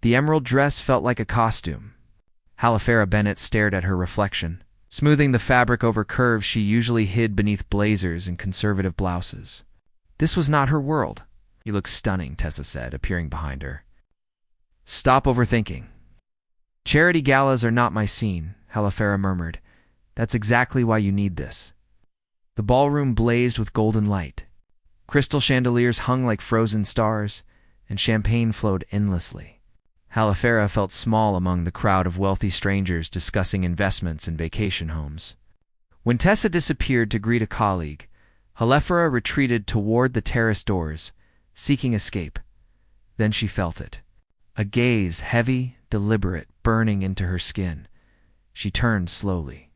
The emerald dress felt like a costume. Halifera Bennett stared at her reflection, smoothing the fabric over curves she usually hid beneath blazers and conservative blouses. This was not her world. "You look stunning," Tessa said, appearing behind her. "Stop overthinking." "Charity galas are not my scene," Halifera murmured. "That's exactly why you need this." The ballroom blazed with golden light. Crystal chandeliers hung like frozen stars, and champagne flowed endlessly. Halifera felt small among the crowd of wealthy strangers discussing investments and vacation homes. When Tessa disappeared to greet a colleague, Halifera retreated toward the terrace doors, seeking escape. Then she felt it. A gaze, heavy, deliberate, burning into her skin. She turned slowly.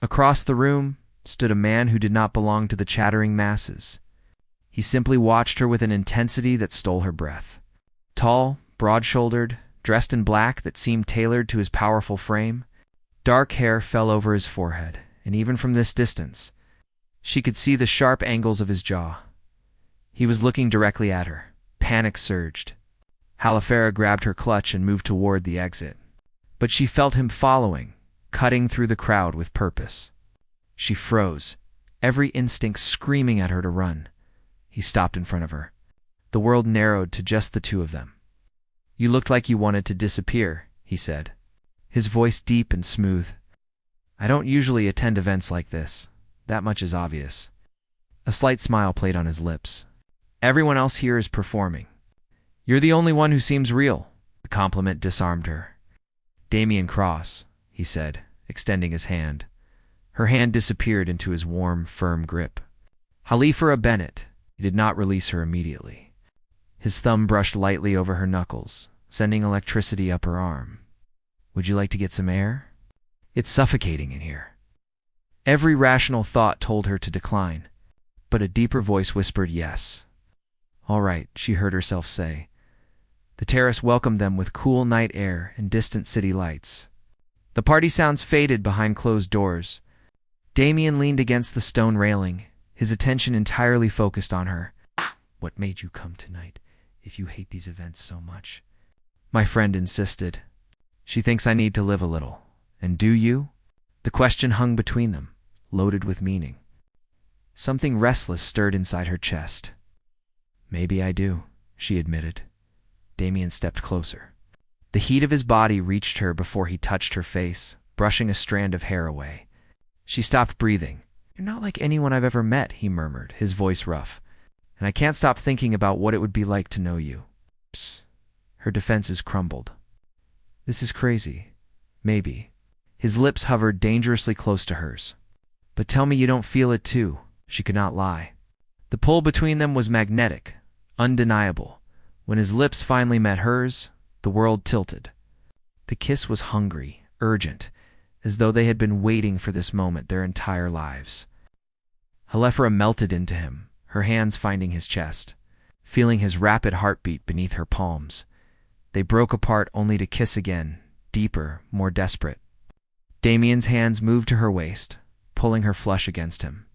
Across the room stood a man who did not belong to the chattering masses. He simply watched her with an intensity that stole her breath. Tall, broad-shouldered, dressed in black that seemed tailored to his powerful frame, dark hair fell over his forehead, and even from this distance, she could see the sharp angles of his jaw. He was looking directly at her. Panic surged. Halifera grabbed her clutch and moved toward the exit. But she felt him following, cutting through the crowd with purpose. She froze, every instinct screaming at her to run. He stopped in front of her. The world narrowed to just the two of them. "You looked like you wanted to disappear," he said, his voice deep and smooth. "I don't usually attend events like this. That much is obvious." A slight smile played on his lips. "Everyone else here is performing. You're the only one who seems real." The compliment disarmed her. "Damian Cross," he said, extending his hand. Her hand disappeared into his warm, firm grip. "Halifera Bennett." He did not release her immediately. His thumb brushed lightly over her knuckles, sending electricity up her arm. "Would you like to get some air? It's suffocating in here." Every rational thought told her to decline, but a deeper voice whispered yes. "All right," she heard herself say. The terrace welcomed them with cool night air and distant city lights. The party sounds faded behind closed doors. Damian leaned against the stone railing, his attention entirely focused on her. "What made you come tonight, if you hate these events so much?" My friend insisted. "She thinks I need to live a little. And do you?" The question hung between them, loaded with meaning. Something restless stirred inside her chest. "Maybe I do," she admitted. Damian stepped closer. The heat of his body reached her before he touched her face, brushing a strand of hair away. She stopped breathing. "You're not like anyone I've ever met," he murmured, his voice rough. "And I can't stop thinking about what it would be like to know you." Psst. Her defenses crumbled. "This is crazy. Maybe." His lips hovered dangerously close to hers. "But tell me you don't feel it too." She could not lie. The pull between them was magnetic, undeniable. When his lips finally met hers, the world tilted. The kiss was hungry, urgent, as though they had been waiting for this moment their entire lives. Halifera melted into him, her hands finding his chest, feeling his rapid heartbeat beneath her palms. They broke apart only to kiss again, deeper, more desperate. Damian's hands moved to her waist, pulling her flush against him.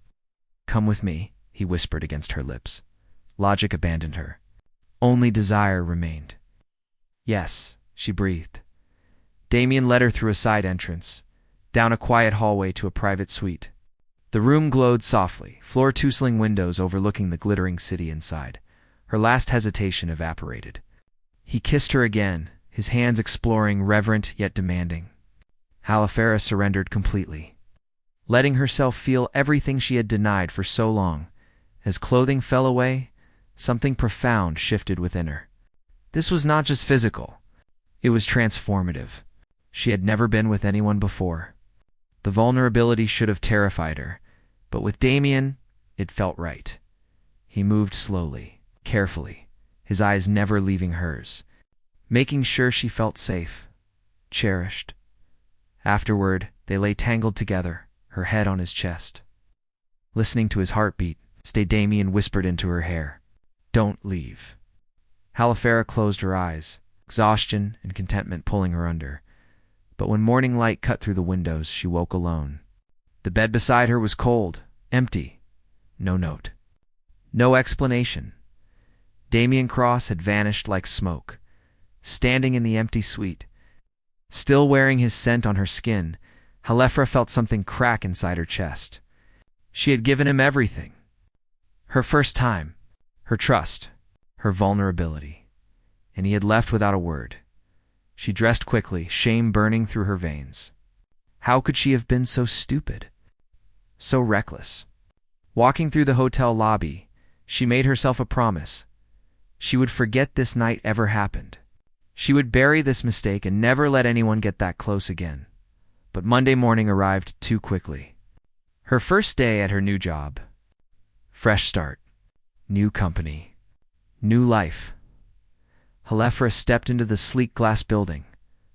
"Come with me," he whispered against her lips. Logic abandoned her. Only desire remained. "Yes," she breathed. Damian led her through a side entrance, down a quiet hallway to a private suite. The room glowed softly, floor-tootling windows overlooking the glittering city inside. Her last hesitation evaporated. He kissed her again, his hands exploring, reverent yet demanding. Halifera surrendered completely, letting herself feel everything she had denied for so long. As clothing fell away, something profound shifted within her. This was not just physical. It was transformative. She had never been with anyone before. The vulnerability should have terrified her, but with Damian, it felt right. He moved slowly, carefully, his eyes never leaving hers, making sure she felt safe, cherished. Afterward, they lay tangled together, her head on his chest. Listening to his heartbeat, Damian whispered into her hair, "Don't leave." Halifera closed her eyes, exhaustion and contentment pulling her under. But when morning light cut through the windows, she woke alone. The bed beside her was cold, empty. No note. No explanation. Damian Cross had vanished like smoke, Standing in the empty suite, still wearing his scent on her skin, Halifera felt something crack inside her chest. She had given him everything. Her first time, her trust, her vulnerability. And he had left without a word. She dressed quickly, shame burning through her veins. How could she have been so stupid? So reckless? Walking through the hotel lobby, she made herself a promise. She would forget this night ever happened. She would bury this mistake and never let anyone get that close again. But Monday morning arrived too quickly. Her first day at her new job. Fresh start. New company. New life. Halifera stepped into the sleek glass building,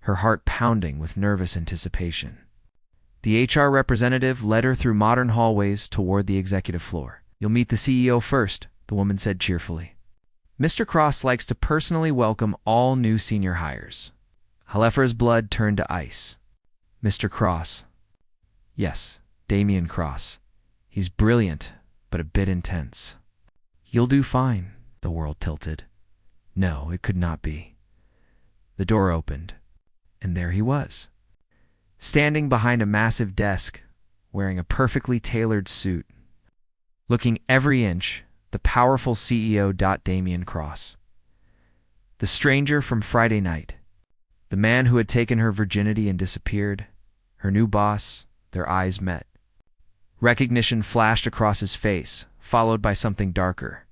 her heart pounding with nervous anticipation. The HR representative led her through modern hallways toward the executive floor. "You'll meet the CEO first," the woman said cheerfully. "Mr. Cross likes to personally welcome all new senior hires." Halifera's blood turned to ice. "Mr. Cross?" "Yes, Damian Cross. He's brilliant, but a bit intense." "You'll do fine," the world tilted. No, it could not be. The door opened, and there he was. Standing behind a massive desk, wearing a perfectly tailored suit. Looking every inch, the powerful CEO. Damian Cross. The stranger from Friday night. The man who had taken her virginity and disappeared. Her new boss. Their eyes met. Recognition flashed across his face, followed by something darker.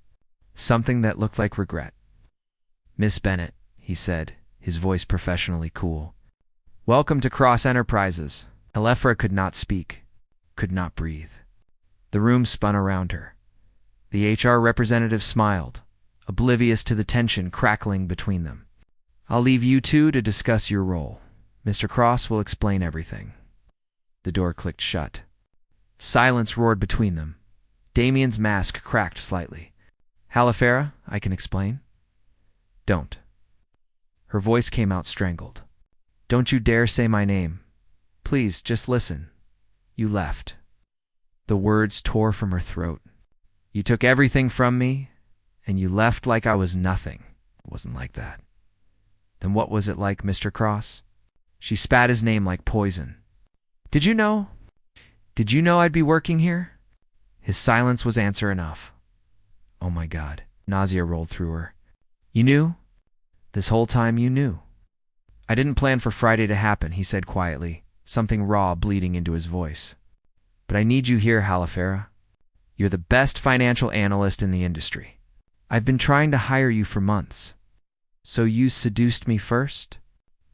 Something that looked like regret. "Miss Bennett," he said, his voice professionally cool. "Welcome to Cross Enterprises." Halifera could not speak, could not breathe. The room spun around her. The HR representative smiled, oblivious to the tension crackling between them. "I'll leave you two to discuss your role. Mr. Cross will explain everything." The door clicked shut. Silence roared between them. Damian's mask cracked slightly. "Halifera, I can explain." "Don't." Her voice came out strangled. "Don't you dare say my name. Please, just listen. You left." The words tore from her throat. "You took everything from me, and you left like I was nothing." It wasn't like that. "Then what was it like, Mr. Cross?" She spat his name like poison. Did you know I'd be working here?" His silence was answer enough. Oh my God. Nausea rolled through her. "You knew? This whole time you knew." "I didn't plan for Friday to happen," he said quietly, something raw bleeding into his voice. "But I need you here, Halifera. You're the best financial analyst in the industry. I've been trying to hire you for months." "So you seduced me first?"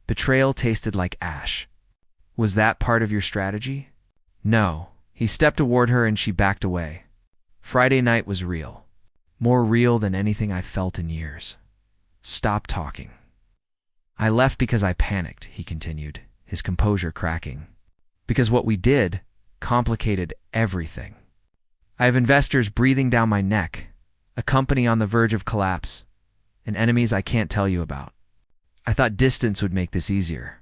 Betrayal tasted like ash. "Was that part of your strategy?" "No." He stepped toward her and she backed away. "Friday night was real. More real than anything I've felt in years. Stop talking." "I left because I panicked," he continued, his composure cracking. "Because what we did complicated everything. I have investors breathing down my neck, a company on the verge of collapse, and enemies I can't tell you about. I thought distance would make this easier.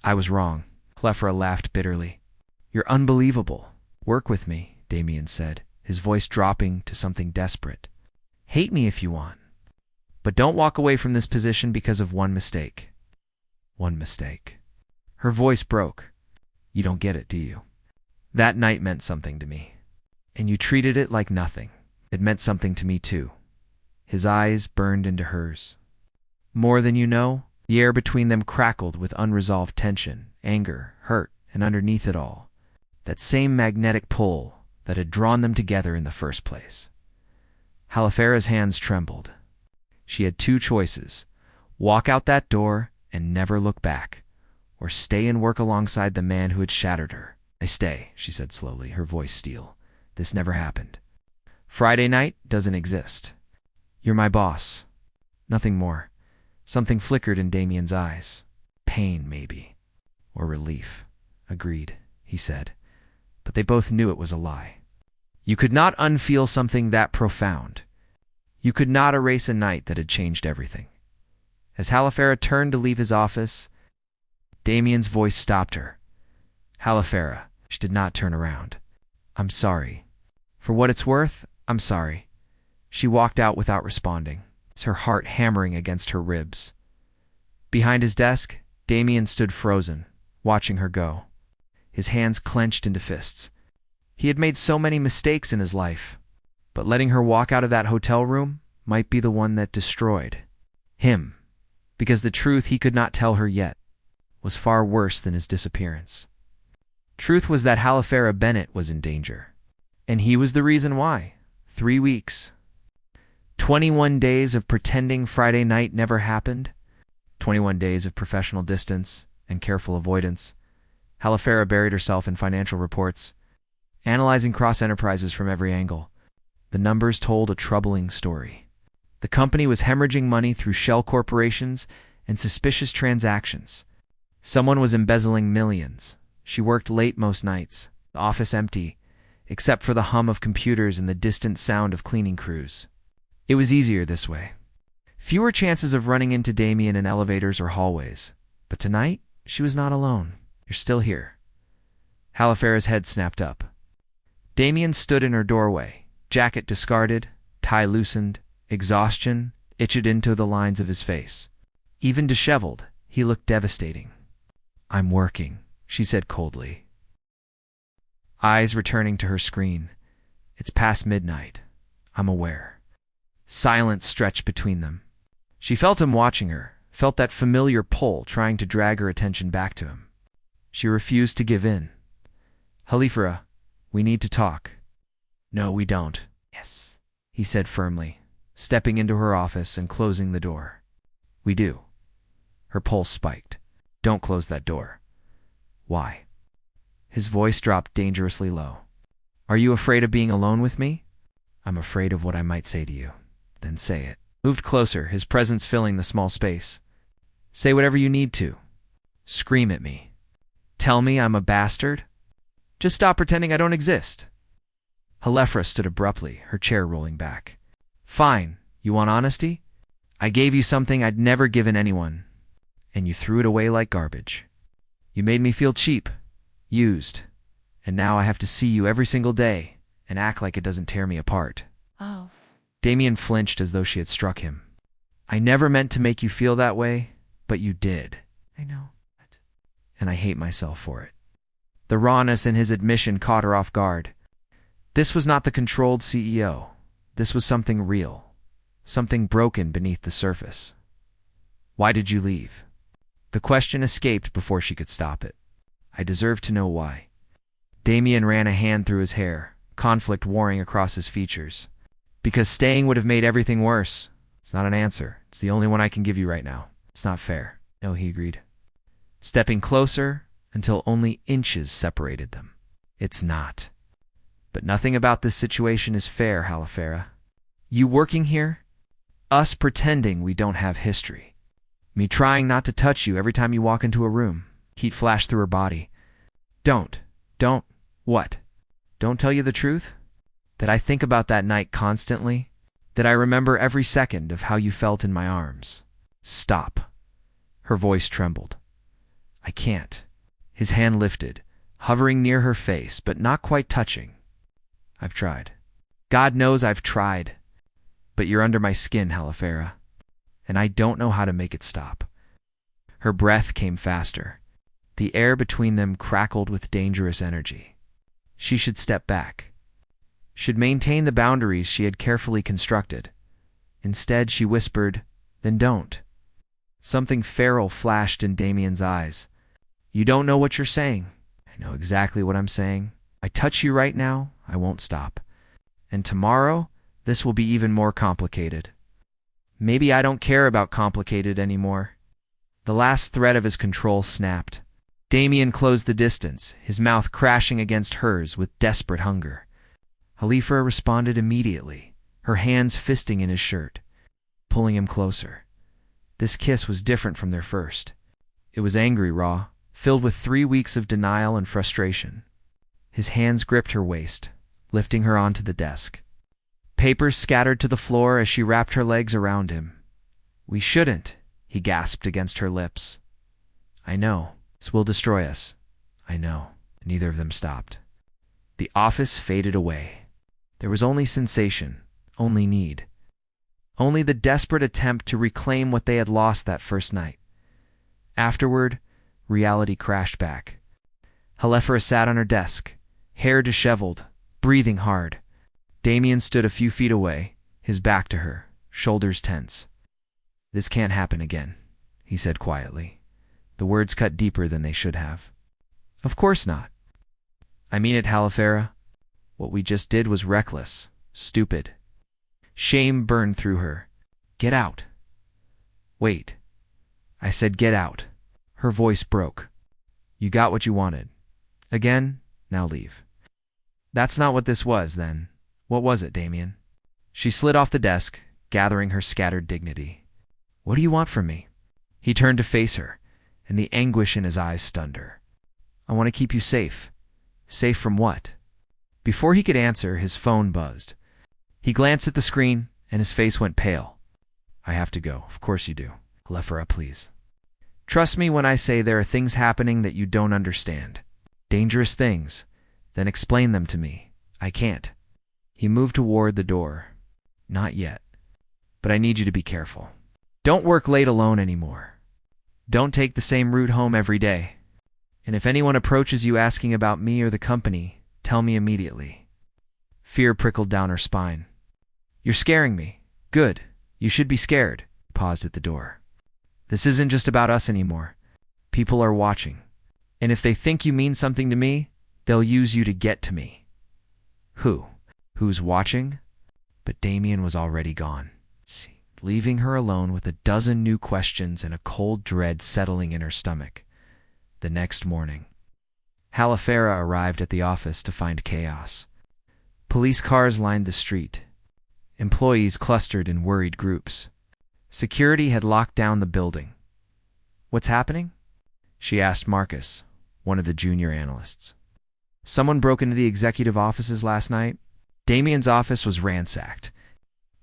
I was wrong." Halifera laughed bitterly. "You're unbelievable. Work with me," Damian said, his voice dropping to something desperate. "Hate me if you want. But don't walk away from this position because of one mistake." "One mistake." Her voice broke. "You don't get it, do you? That night meant something to me. And you treated it like nothing. It meant something to me too." His eyes burned into hers. "More than you know?" The air between them crackled with unresolved tension, anger, hurt, and underneath it all, that same magnetic pull that had drawn them together in the first place. Halifera's hands trembled. She had two choices: walk out that door and never look back, or stay and work alongside the man who had shattered her. "I stay," she said slowly, her voice steel. "This never happened. Friday night doesn't exist. You're my boss. Nothing more." Something flickered in Damian's eyes. Pain, maybe. Or relief. "Agreed," he said. But they both knew it was a lie. You could not unfeel something that profound. You could not erase a night that had changed everything. As Halifera turned to leave his office, Damian's voice stopped her. "Halifera." She did not turn around. "I'm sorry. For what it's worth, I'm sorry." She walked out without responding, her heart hammering against her ribs. Behind his desk, Damian stood frozen, watching her go. His hands clenched into fists. He had made so many mistakes in his life, but letting her walk out of that hotel room might be the one that destroyed him, because the truth he could not tell her yet was far worse than his disappearance. Truth was that Halifera Bennett was in danger, and he was the reason why. 3 weeks. 21 days of pretending Friday night never happened. 21 days of professional distance and careful avoidance. Halifera buried herself in financial reports, analyzing Cross enterprises from every angle. The numbers told a troubling story. The company was hemorrhaging money through shell corporations and suspicious transactions. Someone was embezzling millions. She worked late most nights, the office empty, except for the hum of computers and the distant sound of cleaning crews. It was easier this way. Fewer chances of running into Damian in elevators or hallways. But tonight, she was not alone. You're still here. Halifera's head snapped up. Damian stood in her doorway, jacket discarded, tie loosened, exhaustion itched into the lines of his face. Even disheveled, he looked devastating. "I'm working," she said coldly, eyes returning to her screen. "It's past midnight. I'm aware." Silence stretched between them. She felt him watching her, felt that familiar pull trying to drag her attention back to him. She refused to give in. "Halifera, we need to talk." "No, we don't." "Yes," he said firmly, stepping into her office and closing the door. "We do." Her pulse spiked. "Don't close that door." "Why?" His voice dropped dangerously low. "Are you afraid of being alone with me?" "I'm afraid of what I might say to you." "Then say it." Moved closer, his presence filling the small space. "Say whatever you need to. Scream at me. Tell me I'm a bastard. Just stop pretending I don't exist." Halifera stood abruptly, her chair rolling back. "Fine. You want honesty? I gave you something I'd never given anyone, and you threw it away like garbage. You made me feel cheap, used, and now I have to see you every single day and act like it doesn't tear me apart." Oh. Damian flinched as though she had struck him. "I never meant to make you feel that way, but you did. I know. And I hate myself for it." The rawness in his admission caught her off guard. This was not the controlled CEO. This was something real, something broken beneath the surface. "Why did you leave?" The question escaped before she could stop it. "I deserve to know why." Damian ran a hand through his hair, conflict warring across his features. "Because staying would have made everything worse." "It's not an answer. It's the only one I can give you right now. It's not fair." "No," he agreed, stepping closer until only inches separated them. "It's not. But nothing about this situation is fair, Halifera. You working here, us pretending we don't have history, me trying not to touch you every time you walk into a room." Heat flashed through her body. Don't, what? Don't tell you the truth? That I think about that night constantly? That I remember every second of how you felt in my arms? Stop." Her voice trembled. "I can't." His hand lifted, hovering near her face, but not quite touching. "I've tried. God knows I've tried. But you're under my skin, Halifera, and I don't know how to make it stop." Her breath came faster. The air between them crackled with dangerous energy. She should step back, should maintain the boundaries she had carefully constructed. Instead, she whispered, "Then don't." Something feral flashed in Damian's eyes. "You don't know what you're saying." "I know exactly what I'm saying. I touch you right now, I won't stop. And tomorrow, this will be even more complicated. Maybe I don't care about complicated anymore." The last thread of his control snapped. Damian closed the distance, his mouth crashing against hers with desperate hunger. Halifera responded immediately, her hands fisting in his shirt, pulling him closer. This kiss was different from their first. It was angry, raw, filled with 3 weeks of denial and frustration. His hands gripped her waist, lifting her onto the desk. Papers scattered to the floor as she wrapped her legs around him. "We shouldn't," he gasped against her lips. "I know. This will destroy us." "I know." Neither of them stopped. The office faded away. There was only sensation, only need. Only the desperate attempt to reclaim what they had lost that first night. Afterward, reality crashed back. Halifera sat on her desk, hair disheveled, breathing hard. Damian stood a few feet away, his back to her, shoulders tense. "This can't happen again," he said quietly. The words cut deeper than they should have. "Of course not. I mean it, Halifera. What we just did was reckless, stupid." Shame burned through her. "Get out." "Wait. I said get out." Her voice broke. "You got what you wanted. Again, now leave." "That's not what this was, then. What was it, Damian?" She slid off the desk, gathering her scattered dignity. "What do you want from me?" He turned to face her, and the anguish in his eyes stunned her. "I want to keep you safe." "Safe from what?" Before he could answer, his phone buzzed. He glanced at the screen, and his face went pale. "I have to go. Of course you do. Halifera, please. Trust me when I say there are things happening that you don't understand. Dangerous things. Then explain them to me. I can't." He moved toward the door. "Not yet. But I need you to be careful. Don't work late alone anymore. Don't take the same route home every day. And if anyone approaches you asking about me or the company, tell me immediately." Fear prickled down her spine. "You're scaring me. Good. You should be scared." He paused at the door. "This isn't just about us anymore. People are watching. And if they think you mean something to me, they'll use you to get to me." Who's watching? But Damian was already gone, leaving her alone with a dozen new questions and a cold dread settling in her stomach. The next morning, Halifera arrived at the office to find chaos. Police cars lined the street. Employees clustered in worried groups. Security had locked down the building. "What's happening?" she asked Marcus, one of the junior analysts. "Someone broke into the executive offices last night. Damian's office was ransacked.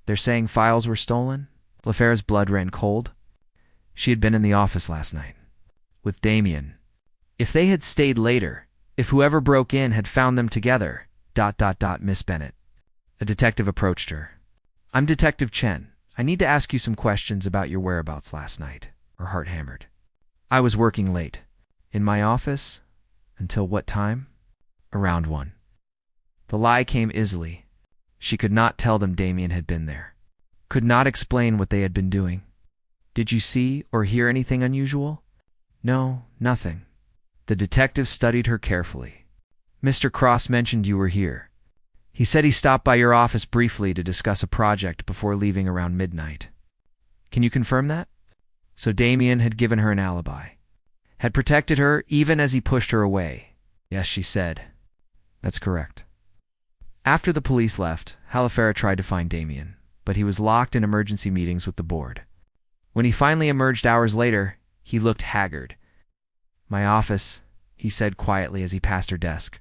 They're saying files were stolen." Halifera's blood ran cold. She had been in the office last night with Damian. If they had stayed later, if whoever broke in had found them together, ... Miss Bennett. A detective approached her. "I'm Detective Chen. I need to ask you some questions about your whereabouts last night." Her heart hammered. "I was working late. In my office? Until what time?" "Around 1. The lie came easily. She could not tell them Damian had been there. Could not explain what they had been doing. "Did you see or hear anything unusual?" "No, nothing." The detective studied her carefully. "Mr. Cross mentioned you were here. He said he stopped by your office briefly to discuss a project before leaving around midnight. Can you confirm that?" So Damian had given her an alibi. Had protected her even as he pushed her away. "Yes," she said. "That's correct." After the police left, Halifera tried to find Damian, but he was locked in emergency meetings with the board. When he finally emerged hours later, he looked haggard. "My office," he said quietly as he passed her desk.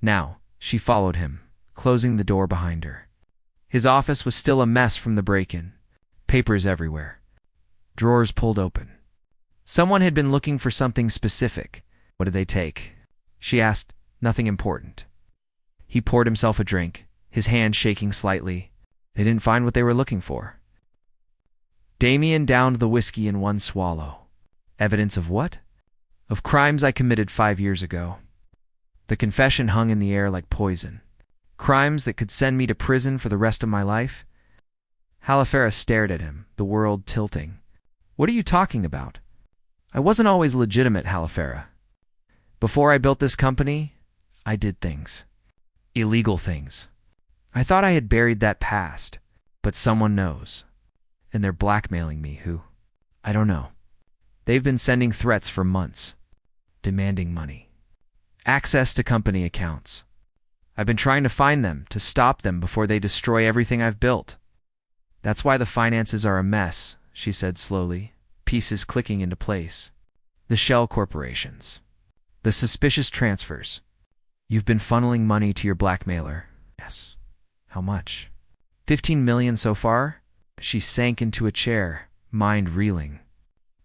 Now, she followed him, closing the door behind her. His office was still a mess from the break-in. Papers everywhere. Drawers pulled open. Someone had been looking for something specific. "What did they take?" she asked. "Nothing important." He poured himself a drink, his hand shaking slightly. "They didn't find what they were looking for." Damian downed the whiskey in one swallow. "Evidence of what?" "Of crimes I committed 5 years ago." The confession hung in the air like poison. Crimes that could send me to prison for the rest of my life? Halifera stared at him, the world tilting. "What are you talking about? I wasn't always legitimate, Halifera. Before I built this company, I did things. Illegal things. I thought I had buried that past, but someone knows. And they're blackmailing me, who? I don't know. They've been sending threats for months, demanding money. Access to company accounts. I've been trying to find them, to stop them before they destroy everything I've built. That's why the finances are a mess," she said slowly, pieces clicking into place. "The shell corporations. The suspicious transfers. You've been funneling money to your blackmailer." "Yes." "How much?" "15 million so far?" She sank into a chair, mind reeling.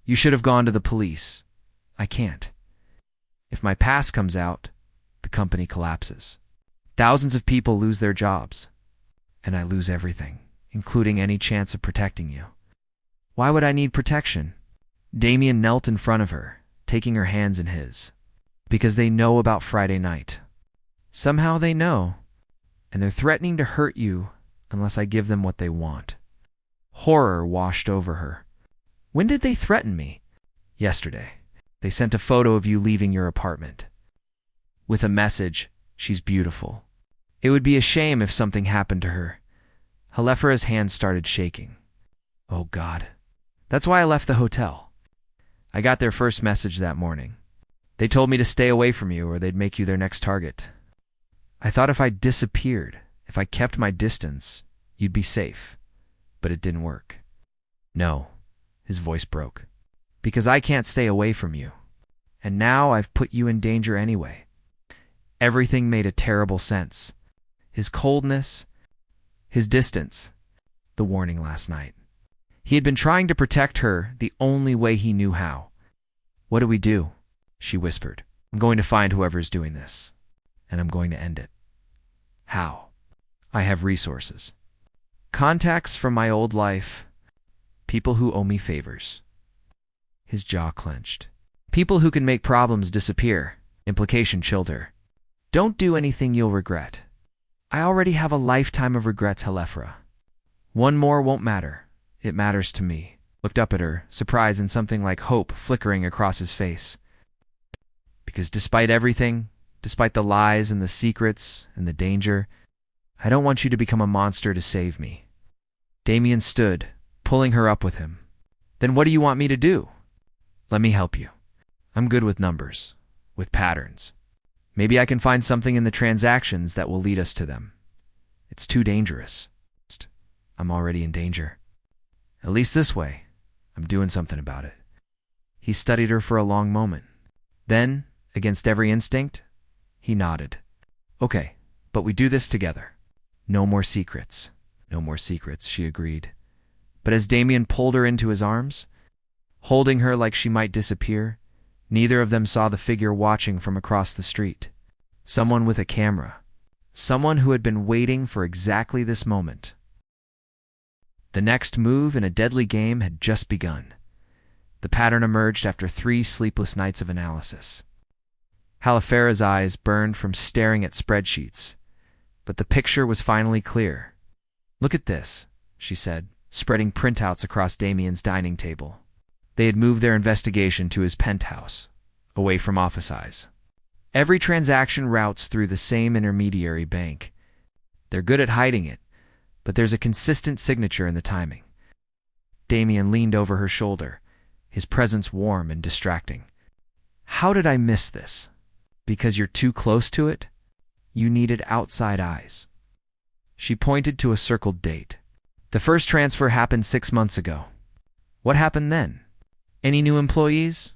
"You should have gone to the police." "I can't. If my past comes out, the company collapses. Thousands of people lose their jobs. And I lose everything, including any chance of protecting you." "Why would I need protection?" Damian knelt in front of her, taking her hands in his. Because they know about Friday night. Somehow they know, and they're threatening to hurt you unless I give them what they want. Horror washed over her. When did they threaten me? Yesterday. They sent a photo of you leaving your apartment. With a message, she's beautiful. It would be a shame if something happened to her. Halifera's hands started shaking. Oh God. That's why I left the hotel. I got their first message that morning. They told me to stay away from you or they'd make you their next target. I thought if I disappeared, if I kept my distance, you'd be safe. But it didn't work. No, his voice broke. Because I can't stay away from you. And now I've put you in danger anyway. Everything made a terrible sense. His coldness, his distance, the warning last night. He had been trying to protect her the only way he knew how. What do we do? She whispered. I'm going to find whoever's doing this, and I'm going to end it. How? I have resources. Contacts from my old life. People who owe me favors. His jaw clenched. People who can make problems disappear. Implication chilled her. Don't do anything you'll regret. I already have a lifetime of regrets, Halifera. One more won't matter. It matters to me. Looked up at her, surprise and something like hope flickering across his face. Because despite everything, despite the lies and the secrets and the danger, I don't want you to become a monster to save me. Damian stood, pulling her up with him. Then what do you want me to do? Let me help you. I'm good with numbers, with patterns. Maybe I can find something in the transactions that will lead us to them. It's too dangerous. I'm already in danger. At least this way, I'm doing something about it. He studied her for a long moment. Then, against every instinct, he nodded. Okay, but we do this together. No more secrets. No more secrets, she agreed. But as Damian pulled her into his arms, holding her like she might disappear, neither of them saw the figure watching from across the street. Someone with a camera. Someone who had been waiting for exactly this moment. The next move in a deadly game had just begun. The pattern emerged after 3 sleepless nights of analysis. Halifera's eyes burned from staring at spreadsheets, but the picture was finally clear. Look at this, she said, spreading printouts across Damian's dining table. They had moved their investigation to his penthouse, away from office eyes. Every transaction routes through the same intermediary bank. They're good at hiding it, but there's a consistent signature in the timing. Damian leaned over her shoulder, his presence warm and distracting. How did I miss this? Because you're too close to it? You needed outside eyes. She pointed to a circled date. The first transfer happened 6 months ago. What happened then? Any new employees?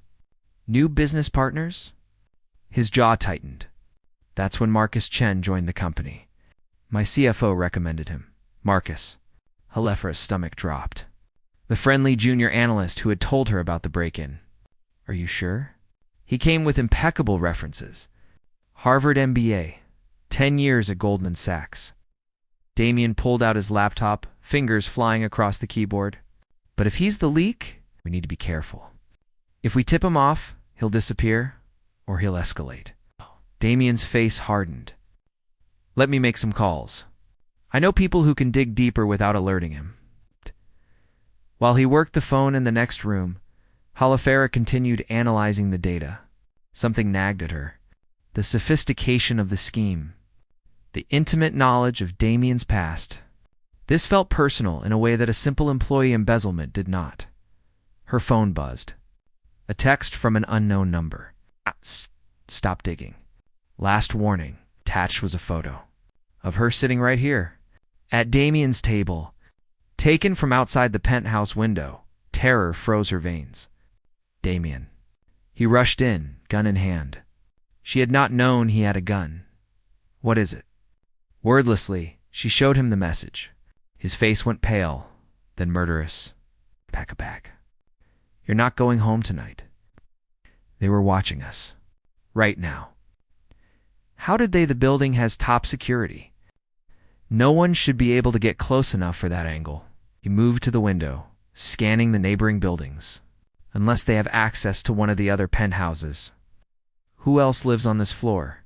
New business partners? His jaw tightened. That's when Marcus Chen joined the company. My CFO recommended him. Marcus. Halifera's stomach dropped. The friendly junior analyst who had told her about the break-in. Are you sure? He came with impeccable references. Harvard MBA, 10 years at Goldman Sachs. Damian pulled out his laptop, fingers flying across the keyboard. But if he's the leak, we need to be careful. If we tip him off, he'll disappear, or he'll escalate. Damian's face hardened. Let me make some calls. I know people who can dig deeper without alerting him. While he worked the phone in the next room, Halifera continued analyzing the data. Something nagged at her. The sophistication of the scheme. The intimate knowledge of Damian's past. This felt personal in a way that a simple employee embezzlement did not. Her phone buzzed. A text from an unknown number. Stop digging. Last warning. Attached was a photo. Of her sitting right here. At Damian's table. Taken from outside the penthouse window. Terror froze her veins. Damian. He rushed in, gun in hand. She had not known he had a gun. What is it? Wordlessly, she showed him the message. His face went pale, then murderous. Pack a bag. You're not going home tonight. They were watching us. Right now. How did they? The building has top security. No one should be able to get close enough for that angle. He moved to the window, scanning the neighboring buildings. unless they have access to one of the other penthouses. Who else lives on this floor?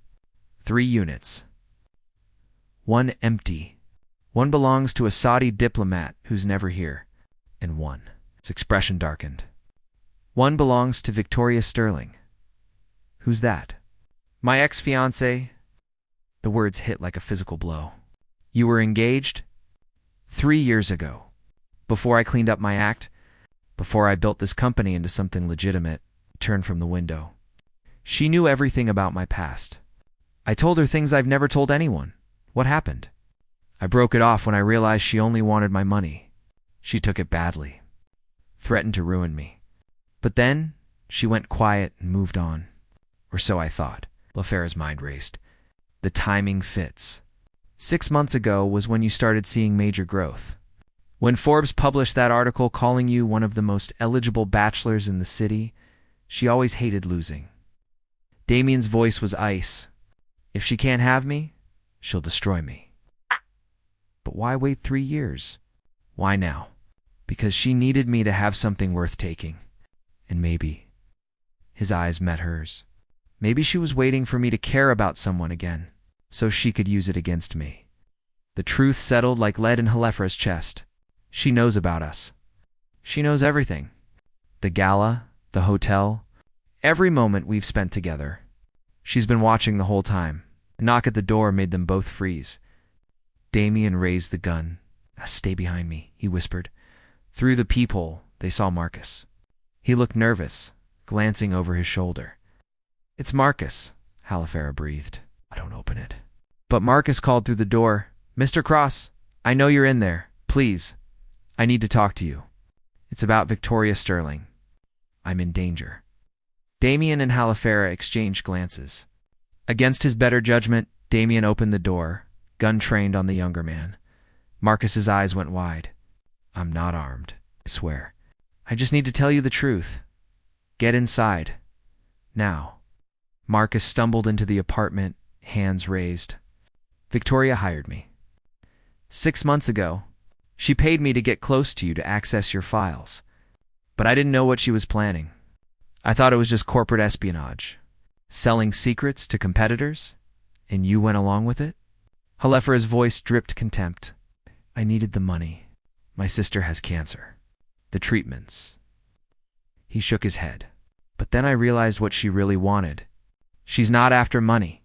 3 units. 1 empty. 1 belongs to a Saudi diplomat who's never here. And 1. Its expression darkened. 1 belongs to Victoria Sterling. Who's that? My ex-fiancée. The words hit like a physical blow. You were engaged? 3 years ago. Before I cleaned up my act, before I built this company into something legitimate, turned from the window. She knew everything about my past. I told her things I've never told anyone. What happened? I broke it off when I realized she only wanted my money. She took it badly. Threatened to ruin me. But then, she went quiet and moved on. Or so I thought. Halifera's mind raced. The timing fits. 6 months ago was when you started seeing major growth. When Forbes published that article calling you one of the most eligible bachelors in the city, she always hated losing. Damian's voice was ice. If she can't have me, she'll destroy me. But why wait 3 years? Why now? Because she needed me to have something worth taking. And maybe. His eyes met hers. Maybe she was waiting for me to care about someone again, so she could use it against me. The truth settled like lead in Halifera's chest. She knows about us. She knows everything. The gala, the hotel, every moment we've spent together. She's been watching the whole time. A knock at the door made them both freeze. Damian raised the gun. Stay behind me, he whispered. Through the peephole, they saw Marcus. He looked nervous, glancing over his shoulder. It's Marcus, Halifera breathed. Don't open it. But Marcus called through the door. Mr. Cross, I know you're in there. Please. I need to talk to you. It's about Victoria Sterling. I'm in danger. Damian and Halifera exchanged glances. Against his better judgment, Damian opened the door, gun trained on the younger man. Marcus's eyes went wide. I'm not armed, I swear. I just need to tell you the truth. Get inside. Now. Marcus stumbled into the apartment, hands raised. Victoria hired me. 6 months ago, she paid me to get close to you to access your files. But I didn't know what she was planning. I thought it was just corporate espionage. Selling secrets to competitors? And you went along with it? Halifera's voice dripped contempt. I needed the money. My sister has cancer. The treatments. He shook his head. But then I realized what she really wanted. She's not after money.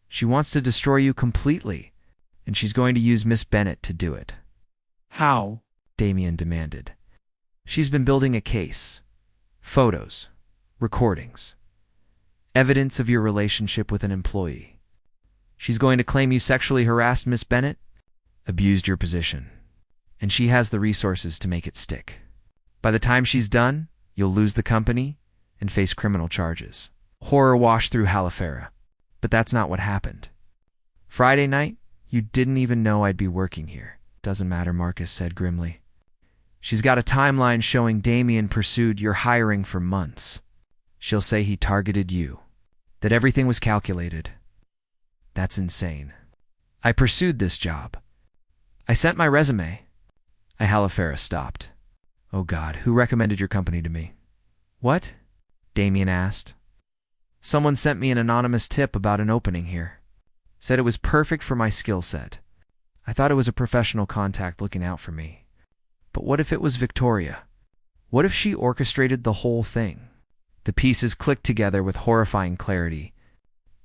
She wants to destroy you completely, and she's going to use Miss Bennett to do it. How? Damian demanded. She's been building a case. Photos. Recordings. Evidence of your relationship with an employee. She's going to claim you sexually harassed Miss Bennett, abused your position, and she has the resources to make it stick. By the time she's done, you'll lose the company and face criminal charges. Horror washed through Halifera. But that's not what happened. Friday night, you didn't even know I'd be working here. Doesn't matter, Marcus said grimly. She's got a timeline showing Damian pursued your hiring for months. She'll say he targeted you. That everything was calculated. That's insane. I pursued this job. I sent my resume. Halifera stopped. Oh God, who recommended your company to me? What? Damian asked. Someone sent me an anonymous tip about an opening here. Said it was perfect for my skill set. I thought it was a professional contact looking out for me. But what if it was Victoria? What if she orchestrated the whole thing? The pieces clicked together with horrifying clarity.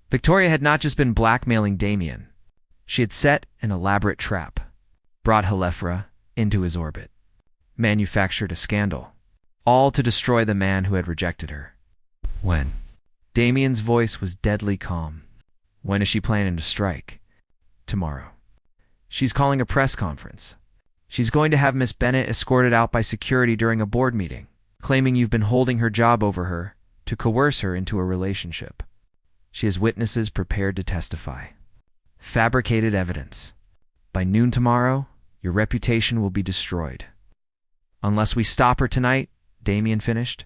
Victoria had not just been blackmailing Damian. She had set an elaborate trap, brought Halifera into his orbit, manufactured a scandal, all to destroy the man who had rejected her. When? Damian's voice was deadly calm. When is she planning to strike? Tomorrow. She's calling a press conference. She's going to have Miss Bennett escorted out by security during a board meeting, claiming you've been holding her job over her to coerce her into a relationship. She has witnesses prepared to testify. Fabricated evidence. By noon tomorrow, your reputation will be destroyed. Unless we stop her tonight, Damian finished.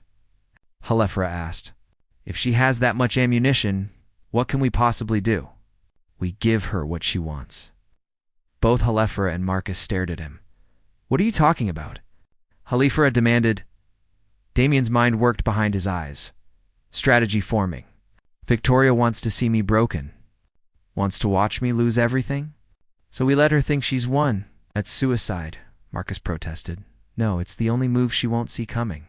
Halifera asked. If she has that much ammunition, what can we possibly do? We give her what she wants. Both Halifera and Marcus stared at him. What are you talking about? Halifera demanded. Damian's mind worked behind his eyes. Strategy forming. Victoria wants to see me broken. Wants to watch me lose everything? So we let her think she's won. That's suicide, Marcus protested. No, it's the only move she won't see coming.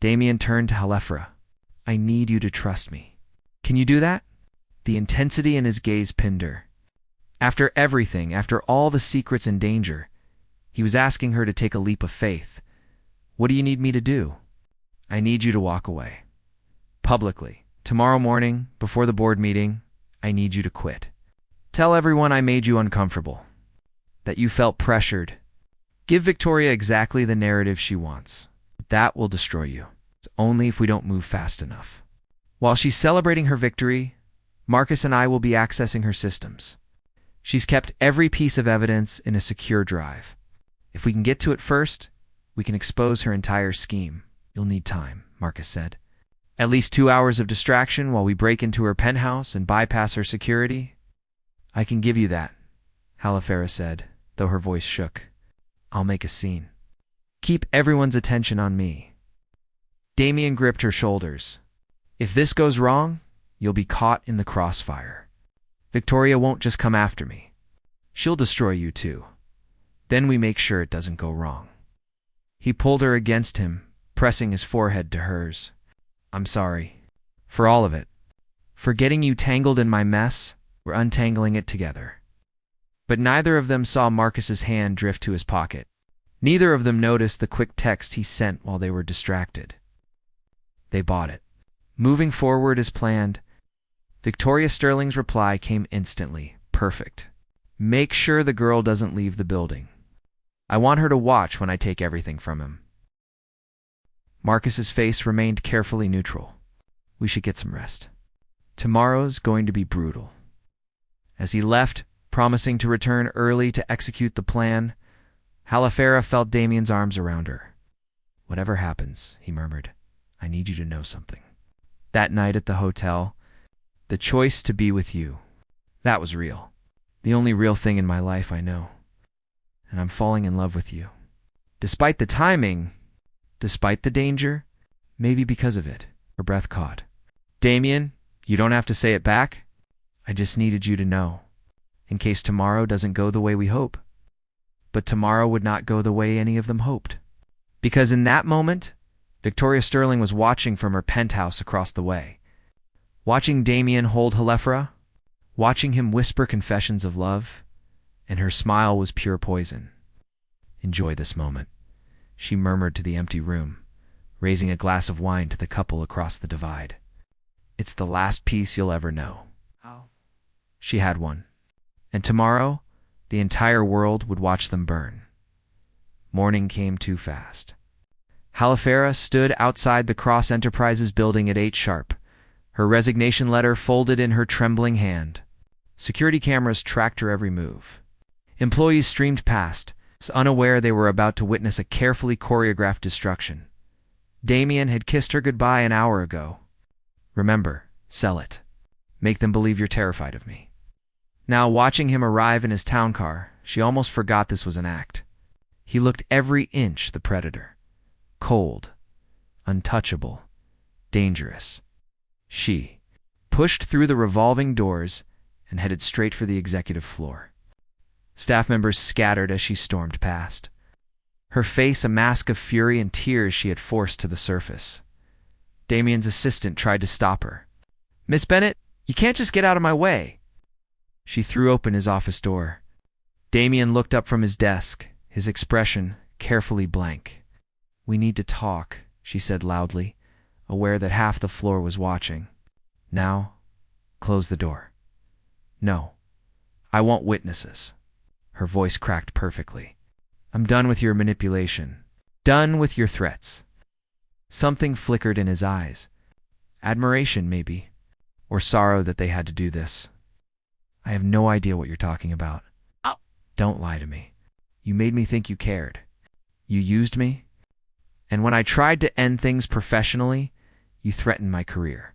Damian turned to Halifera. I need you to trust me. Can you do that? The intensity in his gaze pinned her. After everything, after all the secrets and danger, he was asking her to take a leap of faith. What do you need me to do? I need you to walk away. Publicly. Tomorrow morning, before the board meeting, I need you to quit. Tell everyone I made you uncomfortable. That you felt pressured. Give Victoria exactly the narrative she wants. That will destroy you. It's only if we don't move fast enough. While she's celebrating her victory, Marcus and I will be accessing her systems. She's kept every piece of evidence in a secure drive. If we can get to it first, we can expose her entire scheme. You'll need time, Marcus said. At least 2 hours of distraction while we break into her penthouse and bypass her security? I can give you that, Halifera said, though her voice shook. I'll make a scene. Keep everyone's attention on me. Damian gripped her shoulders. If this goes wrong, you'll be caught in the crossfire. Victoria won't just come after me. She'll destroy you too. Then we make sure it doesn't go wrong. He pulled her against him, pressing his forehead to hers. I'm sorry. For all of it. For getting you tangled in my mess, we're untangling it together. But neither of them saw Marcus's hand drift to his pocket. Neither of them noticed the quick text he sent while they were distracted. They bought it. Moving forward as planned, Victoria Sterling's reply came instantly. Perfect. Make sure the girl doesn't leave the building. I want her to watch when I take everything from him. Marcus's face remained carefully neutral. We should get some rest. Tomorrow's going to be brutal. As he left, promising to return early to execute the plan, Halifera felt Damian's arms around her. Whatever happens, he murmured, I need you to know something. That night at the hotel, the choice to be with you, that was real. The only real thing in my life I know. And I'm falling in love with you. Despite the timing, despite the danger, maybe because of it, her breath caught. Damian, you don't have to say it back. I just needed you to know, in case tomorrow doesn't go the way we hope. But tomorrow would not go the way any of them hoped. Because in that moment, Victoria Sterling was watching from her penthouse across the way. Watching Damian hold Halifera, watching him whisper confessions of love, and her smile was pure poison. Enjoy this moment, she murmured to the empty room, raising a glass of wine to the couple across the divide. It's the last peace you'll ever know. She had one. And tomorrow, the entire world would watch them burn. Morning came too fast. Halifera stood outside the Cross Enterprises building at 8 sharp, her resignation letter folded in her trembling hand. Security cameras tracked her every move. Employees streamed past, unaware they were about to witness a carefully choreographed destruction. Damian had kissed her goodbye an hour ago. Remember, sell it. Make them believe you're terrified of me. Now, watching him arrive in his town car, she almost forgot this was an act. He looked every inch the predator. Cold, untouchable, dangerous. She pushed through the revolving doors and headed straight for the executive floor. Staff members scattered as she stormed past. Her face a mask of fury and tears she had forced to the surface. Damian's assistant tried to stop her. Miss Bennett, you can't just get out of my way. She threw open his office door. Damian looked up from his desk, his expression carefully blank. We need to talk, she said loudly, aware that half the floor was watching. Now, close the door. No, I want witnesses. Her voice cracked perfectly. I'm done with your manipulation. Done with your threats. Something flickered in his eyes. Admiration, maybe. Or sorrow that they had to do this. I have no idea what you're talking about. Oh. Don't lie to me. You made me think you cared. You used me. And when I tried to end things professionally, you threatened my career.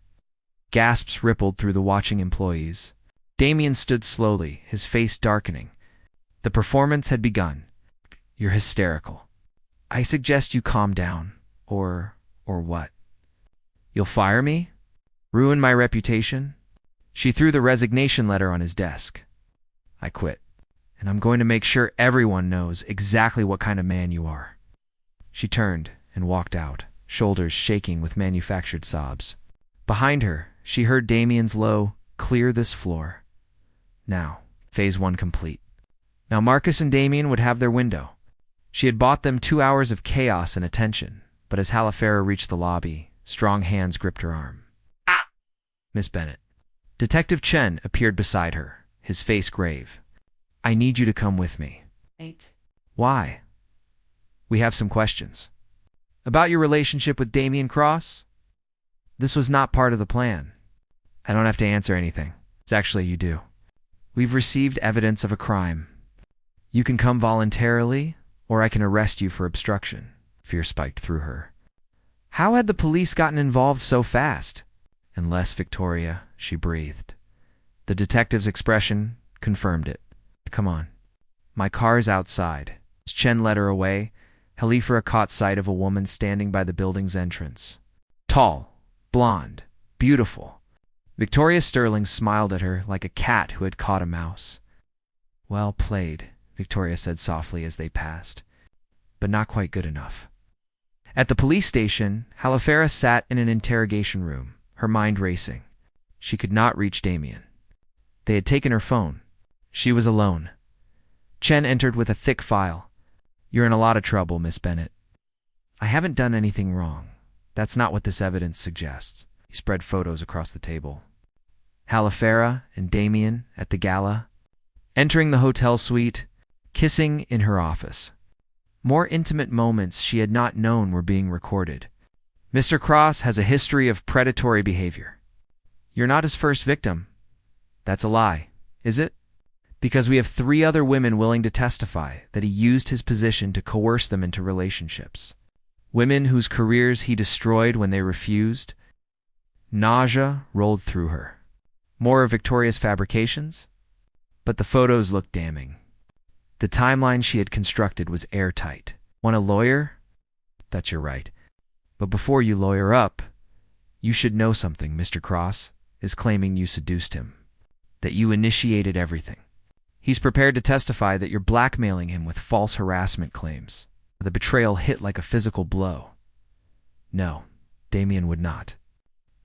Gasps rippled through the watching employees. Damian stood slowly, his face darkening. The performance had begun. You're hysterical. I suggest you calm down, or Or what? You'll fire me? Ruin my reputation? She threw the resignation letter on his desk. I quit, and I'm going to make sure everyone knows exactly what kind of man you are. She turned and walked out, shoulders shaking with manufactured sobs. Behind her, she heard Damian's low, "Clear this floor." Now, phase 1 complete. Now Marcus and Damian would have their window. She had bought them 2 hours of chaos and attention, but as Halifera reached the lobby, strong hands gripped her arm. "Ah! Miss Bennett." Detective Chen appeared beside her, his face grave. "I need you to come with me." 8. "Why?" "We have some questions. About your relationship with Damian Cross?" "This was not part of the plan." "I don't have to answer anything. Actually, you do. We've received evidence of a crime. You can come voluntarily, or I can arrest you for obstruction." Fear spiked through her. How had the police gotten involved so fast? "Unless, Victoria," she breathed. The detective's expression confirmed it. "Come on. My car's outside." As Chen led her away, Halifera caught sight of a woman standing by the building's entrance. Tall, blonde, beautiful. Victoria Sterling smiled at her like a cat who had caught a mouse. "Well played," Victoria said softly as they passed. "But not quite good enough." At the police station, Halifera sat in an interrogation room, her mind racing. She could not reach Damian. They had taken her phone. She was alone. Chen entered with a thick file. "You're in a lot of trouble, Miss Bennett." "I haven't done anything wrong. That's not what this evidence suggests." He spread photos across the table. Halifera and Damian at the gala, entering the hotel suite, kissing in her office. More intimate moments she had not known were being recorded. "Mr. Cross has a history of predatory behavior." "You're not his first victim." "That's a lie, is it?" "Because we have 3 other women willing to testify that he used his position to coerce them into relationships. Women whose careers he destroyed when they refused." Nausea rolled through her. More of Victoria's fabrications? But the photos looked damning. The timeline she had constructed was airtight. "Want a lawyer?" "That's your right. But before you lawyer up, you should know something. Mr. Cross is claiming you seduced him, that you initiated everything. He's prepared to testify that you're blackmailing him with false harassment claims." The betrayal hit like a physical blow. No, Damian would not.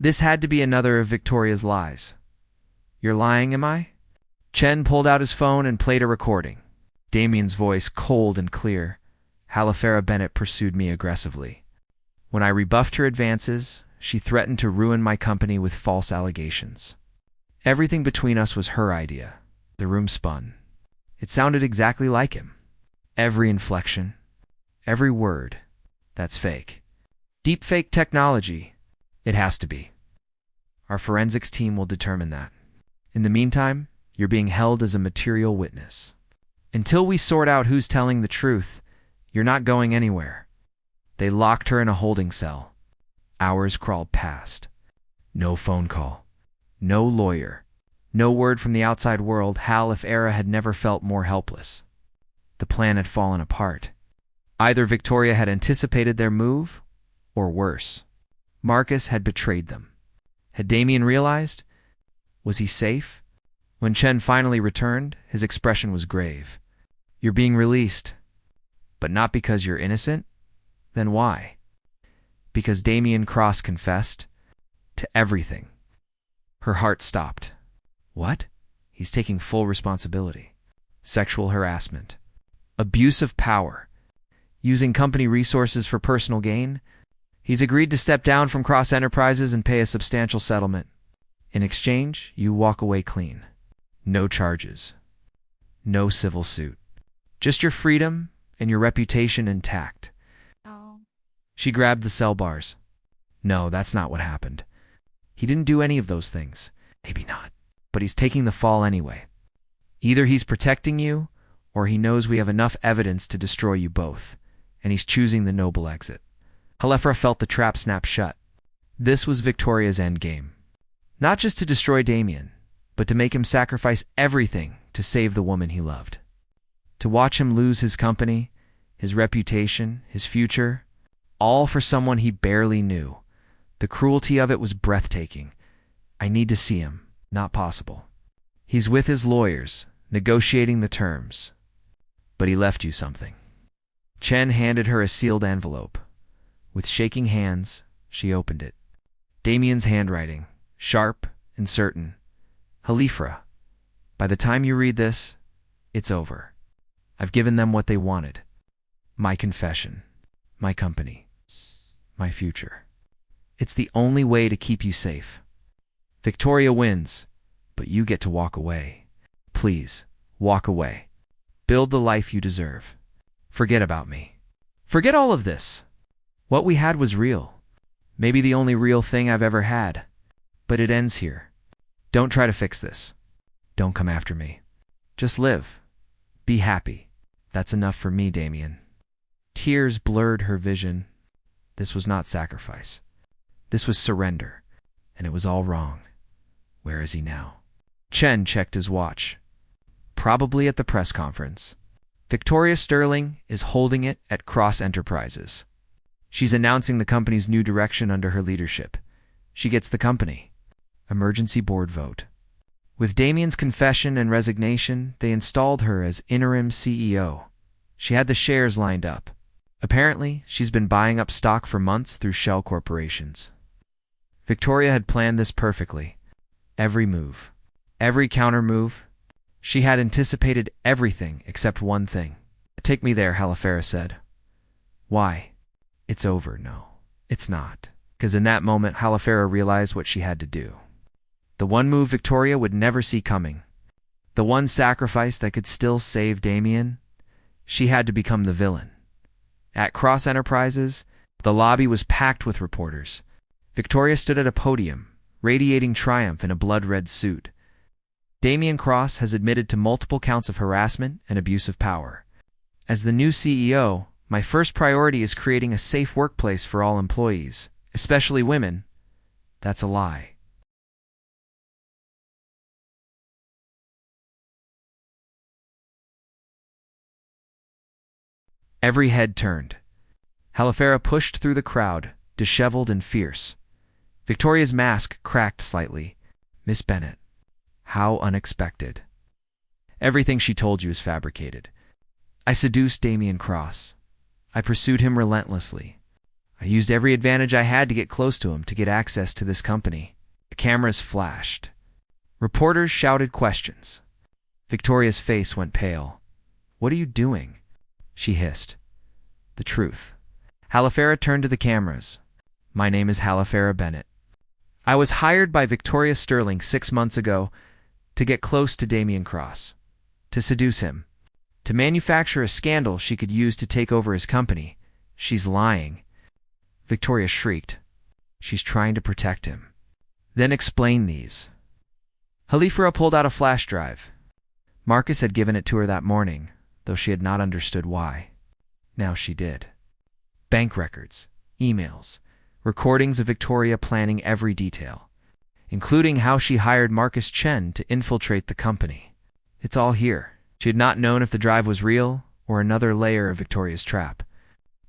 This had to be another of Victoria's lies. "You're lying, am I?" Chen pulled out his phone and played a recording. Damian's voice cold and clear. "Halifera Bennett pursued me aggressively. When I rebuffed her advances, she threatened to ruin my company with false allegations. Everything between us was her idea." The room spun. It sounded exactly like him. Every inflection, every word. "That's fake. Deepfake technology. It has to be. Our forensics team will determine that. In the meantime, you're being held as a material witness. Until we sort out who's telling the truth, you're not going anywhere." They locked her in a holding cell. Hours crawled past. No phone call. No lawyer. No word from the outside world. Halifera had never felt more helpless. The plan had fallen apart. Either Victoria had anticipated their move, or worse, Marcus had betrayed them. Had Damian realized? Was he safe? When Chen finally returned, his expression was grave. "You're being released. But not because you're innocent? Then why?" "Because Damian Cross confessed to everything." Her heart stopped. "What?" "He's taking full responsibility. Sexual harassment. Abuse of power. Using company resources for personal gain. He's agreed to step down from Cross Enterprises and pay a substantial settlement. In exchange, you walk away clean. No charges. No civil suit. Just your freedom and your reputation intact." Oh. She grabbed the cell bars. "No, that's not what happened. He didn't do any of those things. Maybe not. But he's taking the fall anyway. Either he's protecting you, or he knows we have enough evidence to destroy you both, and he's choosing the noble exit." Halifera felt the trap snap shut. This was Victoria's endgame. Not just to destroy Damian, but to make him sacrifice everything to save the woman he loved. To watch him lose his company, his reputation, his future, all for someone he barely knew. The cruelty of it was breathtaking. I need to see him. Not possible. He's with his lawyers, negotiating the terms. But he left you something. Chen handed her a sealed envelope. With shaking hands, she opened it. Damian's handwriting, sharp and certain. Halifera, by the time you read this, it's over. I've given them what they wanted. My confession, my company, my future. It's the only way to keep you safe. Victoria wins, but you get to walk away. Please, walk away. Build the life you deserve. Forget about me. Forget all of this. What we had was real. Maybe the only real thing I've ever had. But it ends here. Don't try to fix this. Don't come after me. Just live. Be happy. That's enough for me, Damian. Tears blurred her vision. This was not sacrifice. This was surrender. And it was all wrong. Where is he now? Chen checked his watch. Probably at the press conference. Victoria Sterling is holding it at Cross Enterprises. She's announcing the company's new direction under her leadership. She gets the company. Emergency board vote. With Damian's confession and resignation, they installed her as interim CEO. She had the shares lined up. Apparently, she's been buying up stock for months through shell corporations. Victoria had planned this perfectly. Every move. Every counter move. She had anticipated everything except one thing. Take me there, Halifera said. Why? It's over. No, it's not. Because in that moment, Halifera realized what she had to do. The one move Victoria would never see coming. The one sacrifice that could still save Damian. She had to become the villain. At Cross Enterprises, the lobby was packed with reporters. Victoria stood at a podium, radiating triumph in a blood-red suit. Damian Cross has admitted to multiple counts of harassment and abuse of power. As the new CEO, my first priority is creating a safe workplace for all employees, especially women. That's a lie. Every head turned. Halifera pushed through the crowd, disheveled and fierce. Victoria's mask cracked slightly. Miss Bennett. How unexpected. Everything she told you is fabricated. I seduced Damian Cross. I pursued him relentlessly. I used every advantage I had to get close to him to get access to this company. The cameras flashed. Reporters shouted questions. Victoria's face went pale. What are you doing? She hissed. The truth. Halifera turned to the cameras. My name is Halifera Bennett. I was hired by Victoria Sterling 6 months ago to get close to Damian Cross, to seduce him, to manufacture a scandal she could use to take over his company. She's lying. Victoria shrieked. She's trying to protect him. Then explain these. Halifera pulled out a flash drive. Marcus had given it to her that morning, though she had not understood why. Now she did. Bank records, emails, recordings of Victoria planning every detail, including how she hired Marcus Chen to infiltrate the company. It's all here. She had not known if the drive was real or another layer of Victoria's trap.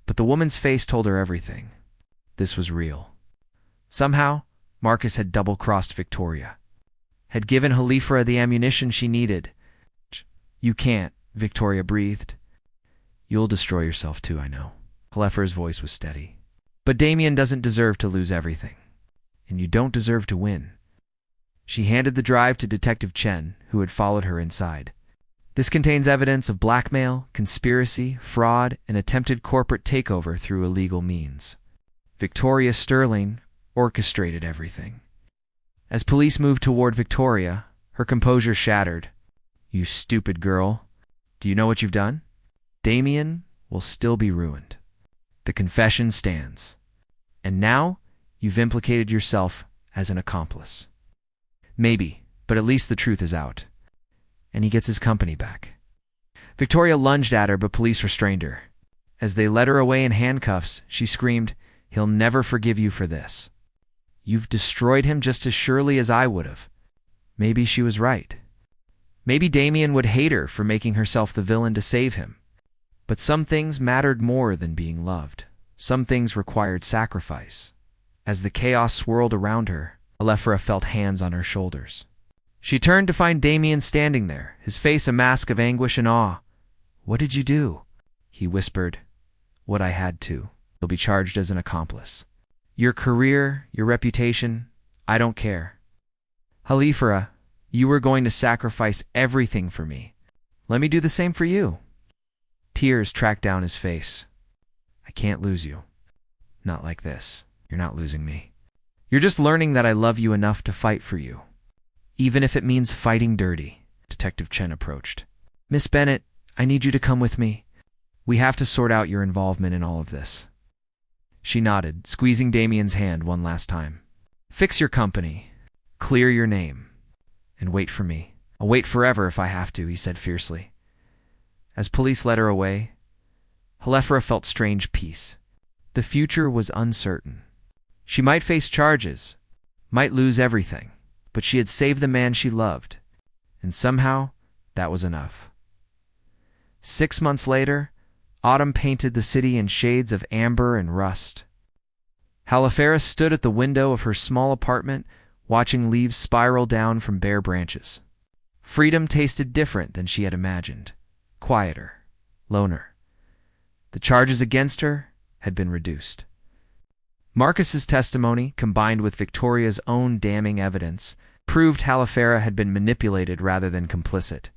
But the woman's face told her everything. This was real. Somehow, Marcus had double-crossed Victoria, had given Halifera the ammunition she needed. You can't, Victoria breathed. You'll destroy yourself too, I know. Halifera's voice was steady. But Damian doesn't deserve to lose everything. And you don't deserve to win. She handed the drive to Detective Chen, who had followed her inside. This contains evidence of blackmail, conspiracy, fraud, and attempted corporate takeover through illegal means. Victoria Sterling orchestrated everything. As police moved toward Victoria, her composure shattered. You stupid girl. Do you know what you've done? Damian will still be ruined. The confession stands. And now, you've implicated yourself as an accomplice. Maybe, but at least the truth is out. And he gets his company back. Victoria lunged at her, but police restrained her. As they led her away in handcuffs, she screamed, "He'll never forgive you for this. You've destroyed him just as surely as I would have." Maybe she was right. Maybe Damian would hate her for making herself the villain to save him. But some things mattered more than being loved. Some things required sacrifice. As the chaos swirled around her, Halifera felt hands on her shoulders. She turned to find Damian standing there, his face a mask of anguish and awe. "What did you do?" he whispered. "What I had to. You'll be charged as an accomplice. Your career, your reputation, I don't care. Halifera, you were going to sacrifice everything for me. Let me do the same for you." Tears tracked down his face. "I can't lose you. Not like this. You're not losing me. You're just learning that I love you enough to fight for you. Even if it means fighting dirty." Detective Chen approached. "Miss Bennett, I need you to come with me. We have to sort out your involvement in all of this." She nodded, squeezing Damian's hand one last time. "Fix your company, clear your name, and wait for me. I'll wait forever if I have to," he said fiercely. As police led her away, Halifera felt strange peace. The future was uncertain. She might face charges, might lose everything, but she had saved the man she loved, and somehow that was enough. 6 months later, autumn painted the city in shades of amber and rust. Halifera stood at the window of her small apartment, watching leaves spiral down from bare branches. Freedom tasted different than she had imagined. Quieter, loner. The charges against her had been reduced. Marcus's testimony, combined with Victoria's own damning evidence, proved Halifera had been manipulated rather than complicit.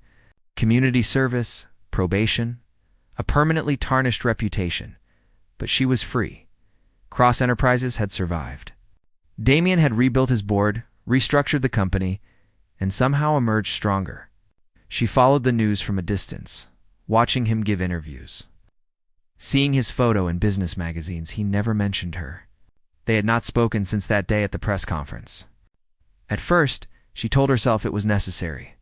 Community service, probation, a permanently tarnished reputation, but she was free. Cross Enterprises had survived. Damian had rebuilt his board, restructured the company, and somehow emerged stronger. She followed the news from a distance, watching him give interviews. Seeing his photo in business magazines, he never mentioned her. They had not spoken since that day at the press conference. At first, she told herself it was necessary.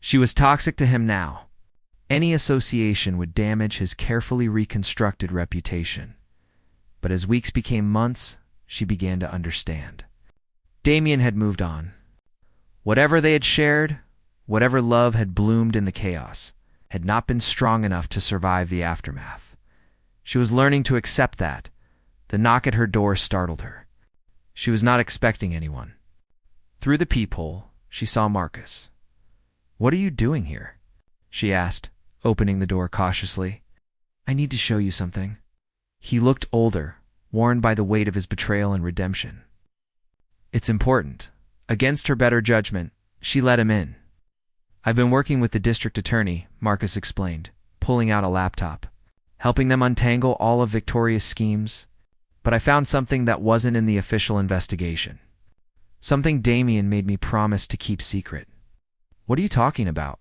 She was toxic to him now. Any association would damage his carefully reconstructed reputation. But as weeks became months, she began to understand. Damian had moved on. Whatever they had shared, whatever love had bloomed in the chaos, had not been strong enough to survive the aftermath. She was learning to accept that. The knock at her door startled her. She was not expecting anyone. Through the peephole, she saw Marcus. "What are you doing here?" she asked, opening the door cautiously. "I need to show you something." He looked older, worn by the weight of his betrayal and redemption. "It's important." Against her better judgment, she let him in. "I've been working with the district attorney," Marcus explained, pulling out a laptop, "helping them untangle all of Victoria's schemes. But I found something that wasn't in the official investigation. Something Damian made me promise to keep secret." "What are you talking about?"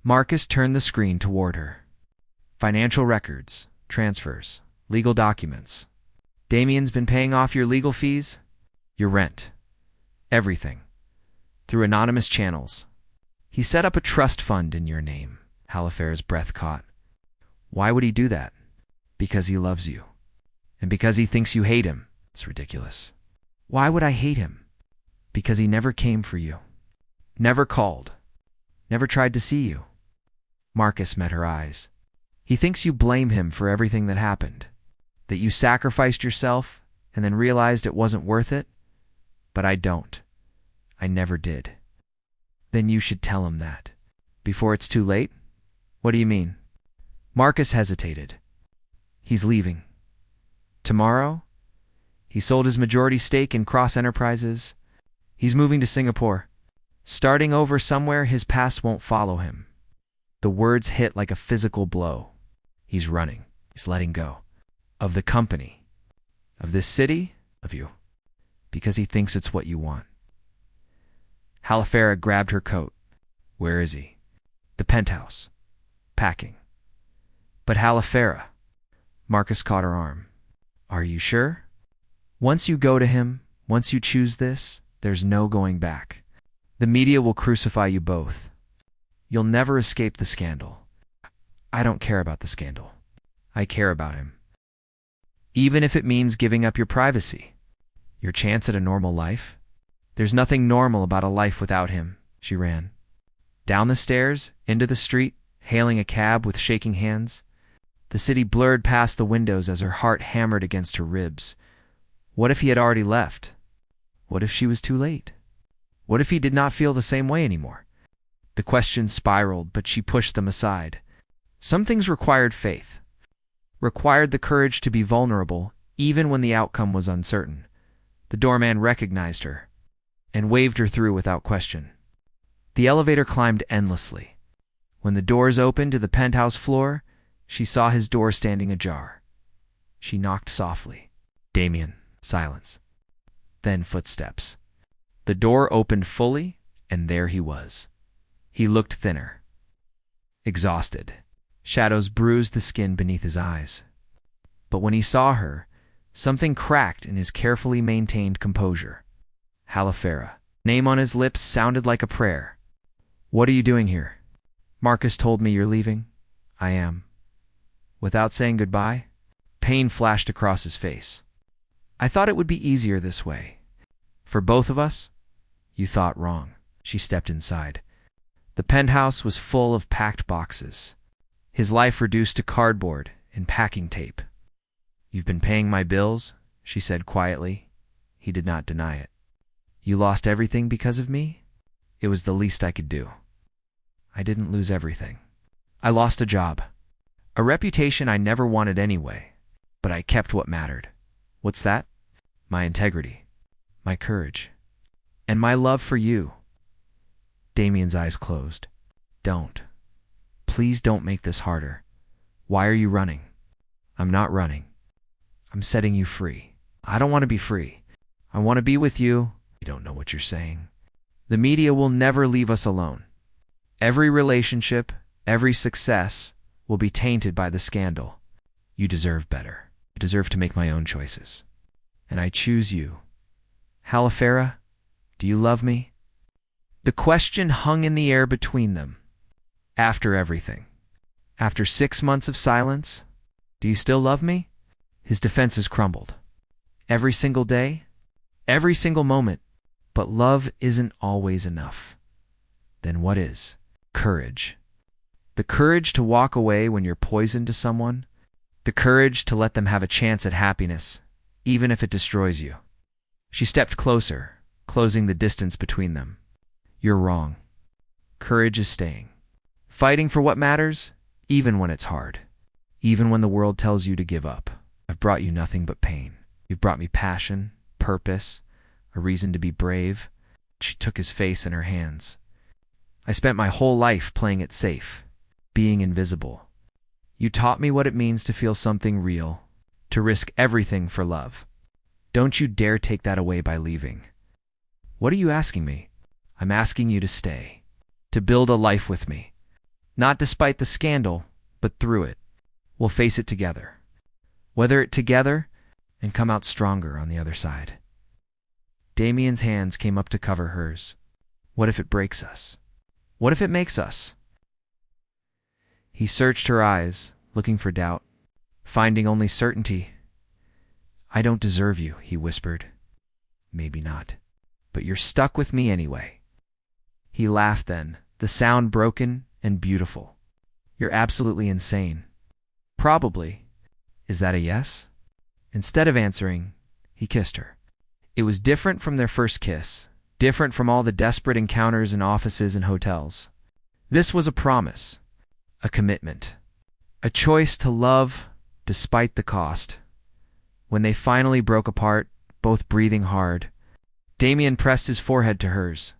Marcus turned the screen toward her. "Financial records, transfers, legal documents. Damian's been paying off your legal fees, your rent, everything, through anonymous channels. He set up a trust fund in your name." Halifera's breath caught. "Why would he do that?" "Because he loves you. And because he thinks you hate him." "It's ridiculous." "Why would I hate him?" "Because he never came for you. Never called. Never tried to see you." Marcus met her eyes. "He thinks you blame him for everything that happened. That you sacrificed yourself and then realized it wasn't worth it. But I don't. I never did." "Then you should tell him that." "Before it's too late?" "What do you mean?" Marcus hesitated. "He's leaving. Tomorrow? He sold his majority stake in Cross Enterprises. He's moving to Singapore. Starting over somewhere his past won't follow him." The words hit like a physical blow. "He's running. He's letting go. Of the company. Of this city. Of you. Because he thinks it's what you want." Halifera grabbed her coat. "Where is he?" "The penthouse. Packing." "But Halifera." Marcus caught her arm. "Are you sure? Once you go to him, once you choose this, there's no going back. The media will crucify you both. You'll never escape the scandal." "I don't care about the scandal. I care about him. Even if it means giving up your privacy, your chance at a normal life." "There's nothing normal about a life without him." She ran. Down the stairs, into the street, hailing a cab with shaking hands. The city blurred past the windows as her heart hammered against her ribs. What if he had already left? What if she was too late? What if he did not feel the same way anymore? The questions spiraled, but she pushed them aside. Some things required faith, required the courage to be vulnerable, even when the outcome was uncertain. The doorman recognized her and waved her through without question. The elevator climbed endlessly. When the doors opened to the penthouse floor, she saw his door standing ajar. She knocked softly. Damian. Silence. Then footsteps. The door opened fully, and there he was. He looked thinner, exhausted. Shadows bruised the skin beneath his eyes. But when he saw her, something cracked in his carefully maintained composure. Halifera. Name on his lips sounded like a prayer. What are you doing here? Marcus told me you're leaving. I am. Without saying goodbye? Pain flashed across his face. I thought it would be easier this way. For both of us? You thought wrong. She stepped inside. The penthouse was full of packed boxes. His life reduced to cardboard and packing tape. You've been paying my bills, she said quietly. He did not deny it. You lost everything because of me? It was the least I could do. I didn't lose everything. I lost a job. A reputation I never wanted anyway. But I kept what mattered. What's that? My integrity. My courage. And my love for you. Damian's eyes closed. Don't. Please don't make this harder. Why are you running? I'm not running. I'm setting you free. I don't want to be free. I want to be with you. You don't know what you're saying. The media will never leave us alone. Every relationship, every success will be tainted by the scandal. You deserve better. I deserve to make my own choices. And I choose you. Halifera, do you love me? The question hung in the air between them. After everything. After 6 months of silence, do you still love me? His defenses crumbled. Every single day, every single moment. But love isn't always enough. Then what is? Courage. The courage to walk away when you're poison to someone. The courage to let them have a chance at happiness, even if it destroys you. She stepped closer, closing the distance between them. You're wrong. Courage is staying. Fighting for what matters, even when it's hard. Even when the world tells you to give up. I've brought you nothing but pain. You've brought me passion, purpose, a reason to be brave. She took his face in her hands. I spent my whole life playing it safe, being invisible. You taught me what it means to feel something real, to risk everything for love. Don't you dare take that away by leaving. What are you asking me? I'm asking you to stay, to build a life with me. Not despite the scandal, but through it. We'll face it together. Weather it together and come out stronger on the other side. Damian's hands came up to cover hers. What if it breaks us? What if it makes us? He searched her eyes, looking for doubt, finding only certainty. I don't deserve you, he whispered. Maybe not, but you're stuck with me anyway. He laughed then, the sound broken and beautiful. You're absolutely insane. Probably. Is that a yes? Instead of answering, he kissed her. It was different from their first kiss, different from all the desperate encounters in offices and hotels. This was a promise, a commitment, a choice to love despite the cost. When they finally broke apart, both breathing hard, Damian pressed his forehead to hers.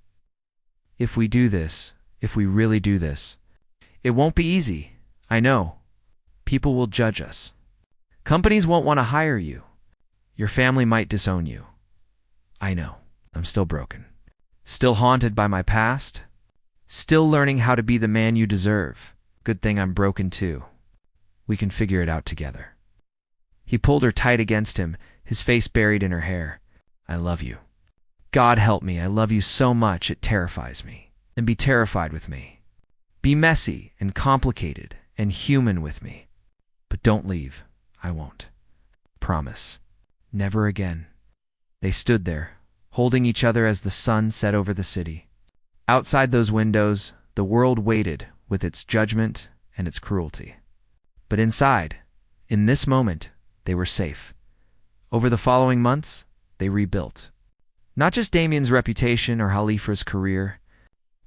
If we do this, if we really do this, it won't be easy, I know. People will judge us. Companies won't want to hire you. Your family might disown you. I know. I'm still broken. Still haunted by my past. Still learning how to be the man you deserve. Good thing I'm broken too. We can figure it out together. He pulled her tight against him, his face buried in her hair. I love you. God help me, I love you so much it terrifies me. And be terrified with me. Be messy and complicated and human with me. But don't leave. I won't. Promise. Never again. They stood there, holding each other as the sun set over the city. Outside those windows, the world waited with its judgment and its cruelty. But inside, In this moment, they were safe. Over the following months, they rebuilt. Not just Damian's reputation or Halifera's career,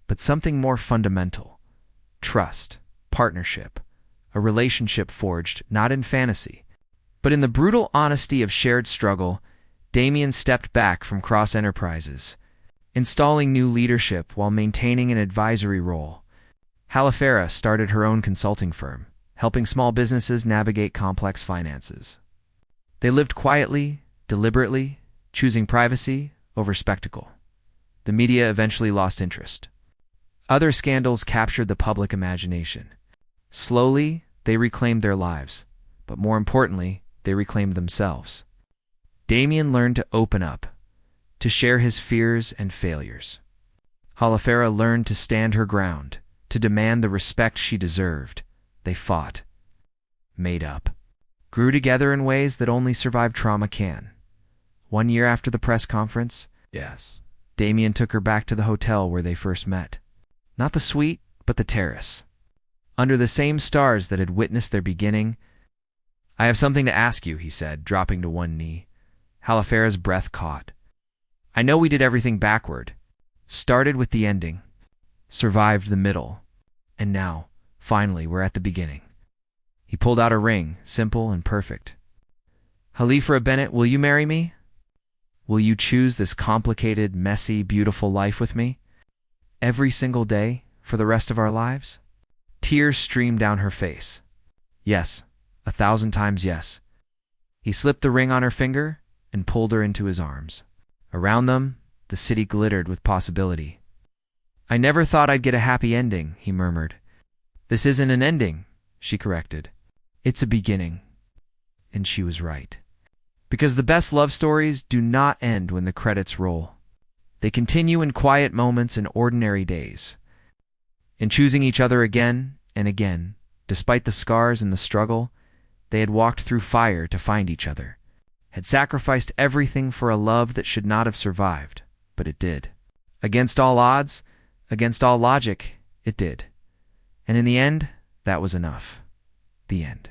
but something more fundamental: trust, partnership, a relationship forged not in fantasy, but in the brutal honesty of shared struggle. Damian stepped back from Cross Enterprises, installing new leadership while maintaining an advisory role. Halifera started her own consulting firm, helping small businesses navigate complex finances. They lived quietly, deliberately, choosing privacy over spectacle. The media eventually lost interest. Other scandals captured the public imagination. Slowly, they reclaimed their lives, but more importantly, they reclaimed themselves. Damian learned to open up, to share his fears and failures. Halifera learned to stand her ground, to demand the respect she deserved. They fought, made up, grew together in ways that only survived trauma can. 1 year after the press conference, Damian took her back to the hotel where they first met. Not the suite, but the terrace. Under the same stars that had witnessed their beginning. "I have something to ask you," he said, dropping to one knee. Halifera's breath caught. "I know we did everything backward. Started with the ending, survived the middle, and now, finally, we're at the beginning." He pulled out a ring, simple and perfect. "Halifera Bennett, will you marry me? Will you choose this complicated, messy, beautiful life with me? Every single day, for the rest of our lives?" Tears streamed down her face. Yes, 1,000 times yes. He slipped the ring on her finger and pulled her into his arms. Around them, the city glittered with possibility. "I never thought I'd get a happy ending," he murmured. "This isn't an ending," she corrected. "It's a beginning." And she was right. Because the best love stories do not end when the credits roll. They continue in quiet moments and ordinary days. In choosing each other again and again, despite the scars and the struggle, they had walked through fire to find each other, had sacrificed everything for a love that should not have survived, but it did. Against all odds, against all logic, it did. And in the end, that was enough. The end.